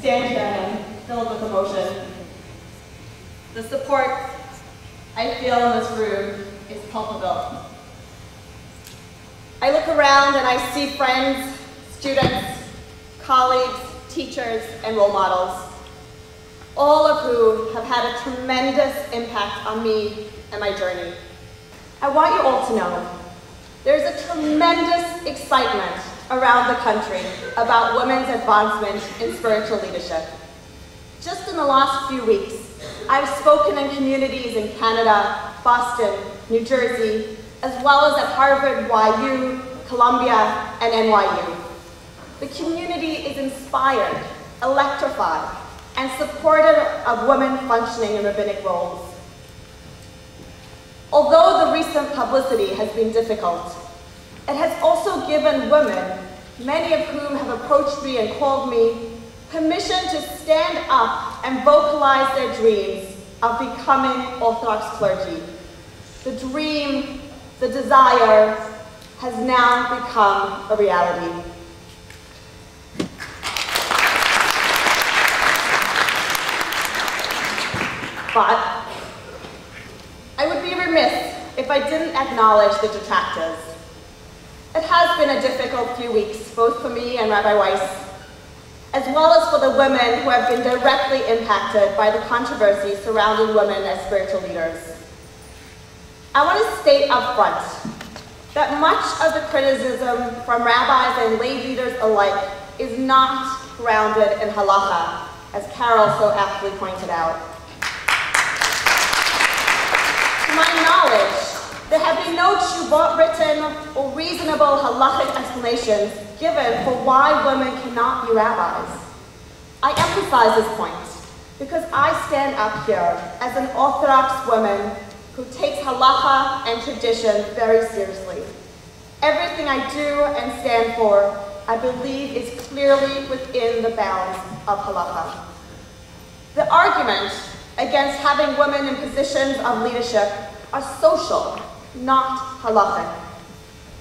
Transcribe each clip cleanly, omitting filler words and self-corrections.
stand here and I'm filled with emotion. The support I feel in this room is palpable. I look around and I see friends, students, colleagues, teachers, and role models, all of who have had a tremendous impact on me and my journey. I want you all to know there's a tremendous excitement around the country about women's advancement in spiritual leadership. Just in the last few weeks, I've spoken in communities in Canada, Boston, New Jersey, as well as at Harvard, YU, Columbia, and NYU. The community is inspired, electrified, and supportive of women functioning in rabbinic roles. Although the recent publicity has been difficult, it has also given women, many of whom have approached me and called me, permission to stand up and vocalize their dreams of becoming Orthodox clergy. The dream, the desire, has now become a reality. But I would be remiss if I didn't acknowledge the detractors. It has been a difficult few weeks, both for me and Rabbi Weiss, as well as for the women who have been directly impacted by the controversy surrounding women as spiritual leaders. I want to state up front that much of the criticism from rabbis and lay leaders alike is not grounded in halacha, as Carol so aptly pointed out. To my knowledge, there have been no tshuvot written or reasonable halachic explanations given for why women cannot be rabbis. I emphasize this point because I stand up here as an Orthodox woman who takes halacha and tradition very seriously. Everything I do and stand for, I believe, is clearly within the bounds of halacha. The argument against having women in positions of leadership are social, not halachic.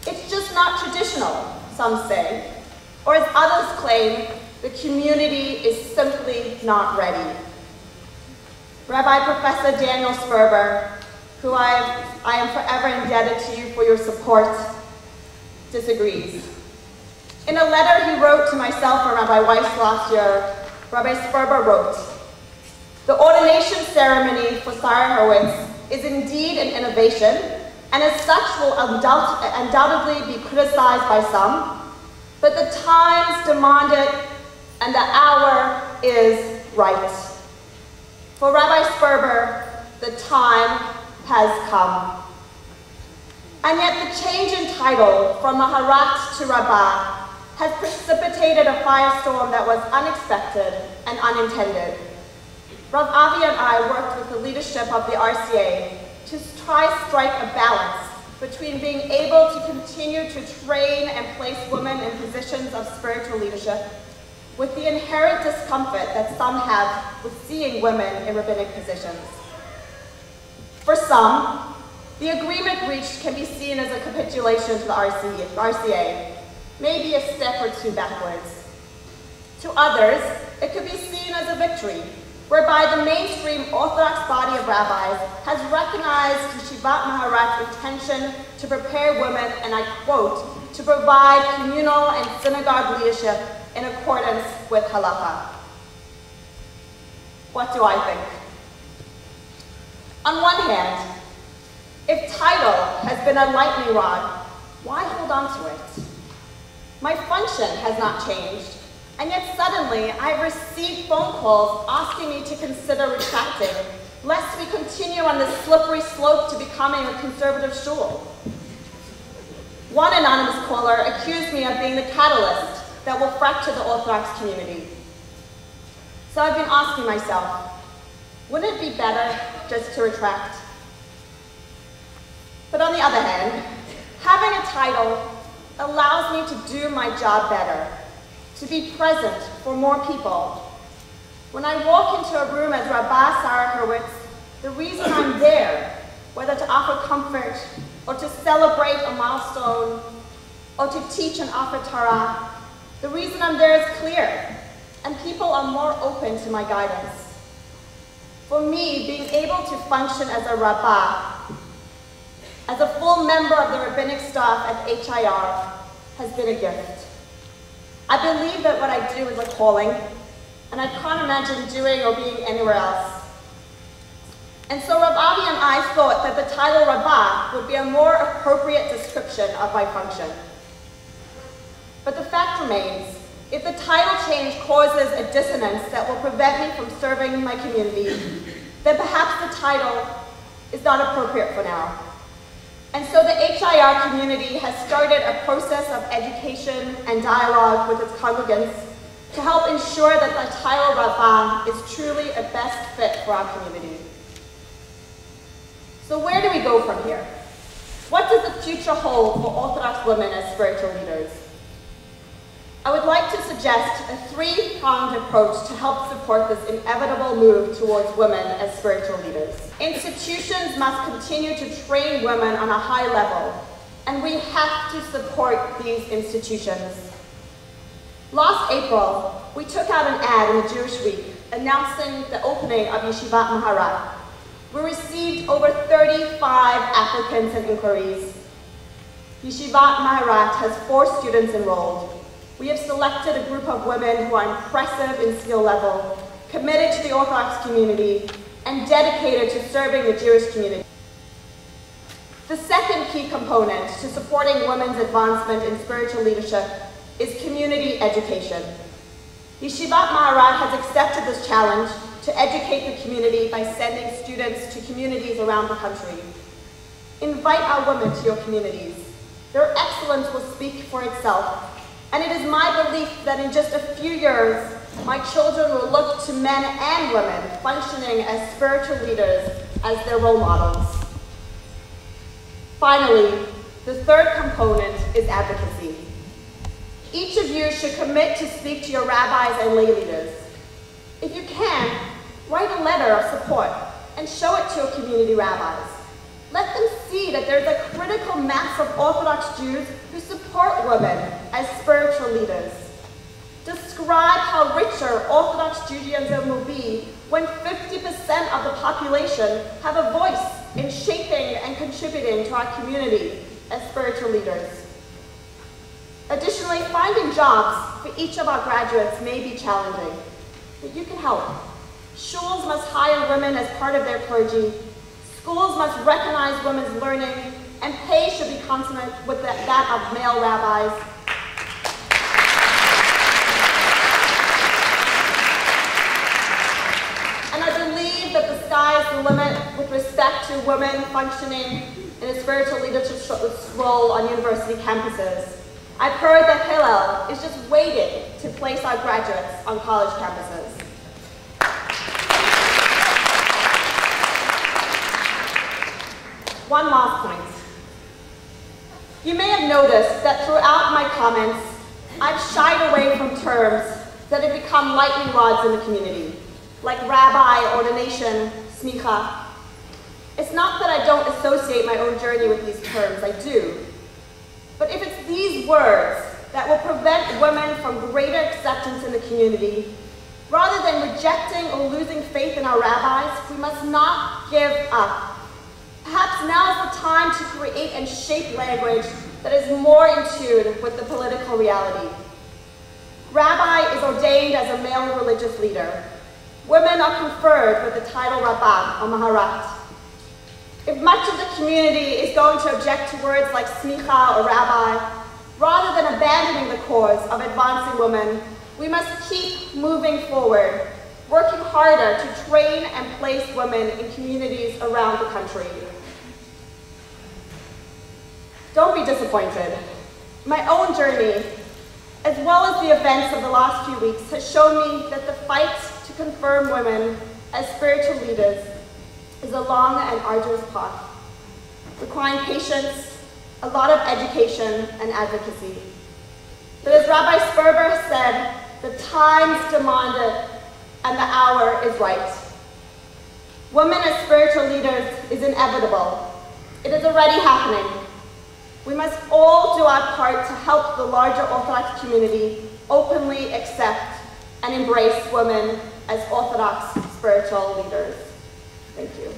It's just not traditional, some say, or as others claim, the community is simply not ready. Rabbi Professor Daniel Sperber, who I am forever indebted to you for your support, disagrees. In a letter he wrote to myself and Rabbi Weiss last year, Rabbi Sperber wrote, "The ordination ceremony for Sara Hurwitz is indeed an innovation, and as such will undoubtedly be criticized by some, but the times demand it, and the hour is right." For Rabbi Sperber, the time has come. And yet the change in title from Maharat to Rabbah has precipitated a firestorm that was unexpected and unintended. Rav Avi and I worked with the leadership of the RCA to try to strike a balance between being able to continue to train and place women in positions of spiritual leadership with the inherent discomfort that some have with seeing women in rabbinic positions. For some, the agreement reached can be seen as a capitulation to the RCA, maybe a step or two backwards. To others, it could be seen as a victory, whereby the mainstream Orthodox body of rabbis has recognized Yeshivat Maharat's intention to prepare women, and I quote, to provide communal and synagogue leadership in accordance with halacha. What do I think? On one hand, if title has been a lightning rod, why hold on to it? My function has not changed, and yet suddenly I've received phone calls asking me to consider retracting, lest we continue on this slippery slope to becoming a conservative shul. One anonymous caller accused me of being the catalyst that will fracture the Orthodox community. So I've been asking myself, wouldn't it be better just to retract? But on the other hand, having a title allows me to do my job better, to be present for more people. When I walk into a room as Rabba Sara Hurwitz, the reason I'm there, whether to offer comfort, or to celebrate a milestone, or to teach and offer Torah, the reason I'm there is clear. and people are more open to my guidance. For me, being able to function as a Rabba, as a full member of the rabbinic staff at HIR, has been a gift. I believe that what I do is a calling, and I can't imagine doing or being anywhere else. And so Rav Avi and I thought that the title Rabbah would be a more appropriate description of my function. But the fact remains, if the title change causes a dissonance that will prevent me from serving my community, then perhaps the title is not appropriate for now. And so the HIR community has started a process of education and dialogue with its congregants to help ensure that the title Rabbah is truly a best fit for our community. So where do we go from here? What does the future hold for Orthodox women as spiritual leaders? I would like to suggest a three-pronged approach to help support this inevitable move towards women as spiritual leaders. Institutions must continue to train women on a high level, and we have to support these institutions. Last April, we took out an ad in the Jewish Week announcing the opening of Yeshivat Maharat. We received over 35 applicants and inquiries. Yeshivat Maharat has 4 students enrolled. We have selected a group of women who are impressive in skill level, committed to the Orthodox community, and dedicated to serving the Jewish community. The second key component to supporting women's advancement in spiritual leadership is community education. Yeshivat Maharat has accepted this challenge to educate the community by sending students to communities around the country. Invite our women to your communities. Their excellence will speak for itself. And it is my belief that in just a few years, my children will look to men and women functioning as spiritual leaders as their role models. Finally, the third component is advocacy. Each of you should commit to speak to your rabbis and lay leaders. If you can, write a letter of support and show it to your community rabbis. Let them see that there's a critical mass of Orthodox Jews who support women as spiritual leaders. Describe how richer Orthodox Judaism will be when 50% of the population have a voice in shaping and contributing to our community as spiritual leaders. Additionally, finding jobs for each of our graduates may be challenging, but you can help. Shuls must hire women as part of their clergy. Schools must recognize women's learning, and pay should be consonant with that of male rabbis. And I believe that the sky is the limit with respect to women functioning in a spiritual leadership role on university campuses. I've heard that Hillel is just waiting to place our graduates on college campuses. One last point. You may have noticed that throughout my comments, I've shied away from terms that have become lightning rods in the community, like rabbi, ordination, smicha. It's not that I don't associate my own journey with these terms, I do. But if it's these words that will prevent women from greater acceptance in the community, rather than rejecting or losing faith in our rabbis, we must not give up. Perhaps now is the time to create and shape language that is more in tune with the political reality. Rabbi is ordained as a male religious leader. Women are conferred with the title Rabbah or Maharat. If much of the community is going to object to words like smicha or rabbi, rather than abandoning the cause of advancing women, we must keep moving forward, working harder to train and place women in communities around the country. Don't be disappointed. My own journey, as well as the events of the last few weeks, has shown me that the fight to confirm women as spiritual leaders is a long and arduous path, requiring patience, a lot of education, and advocacy. But as Rabbi Sperber said, the times demand it, and the hour is right. Women as spiritual leaders is inevitable. It is already happening. We must all do our part to help the larger Orthodox community openly accept and embrace women as Orthodox spiritual leaders. Thank you.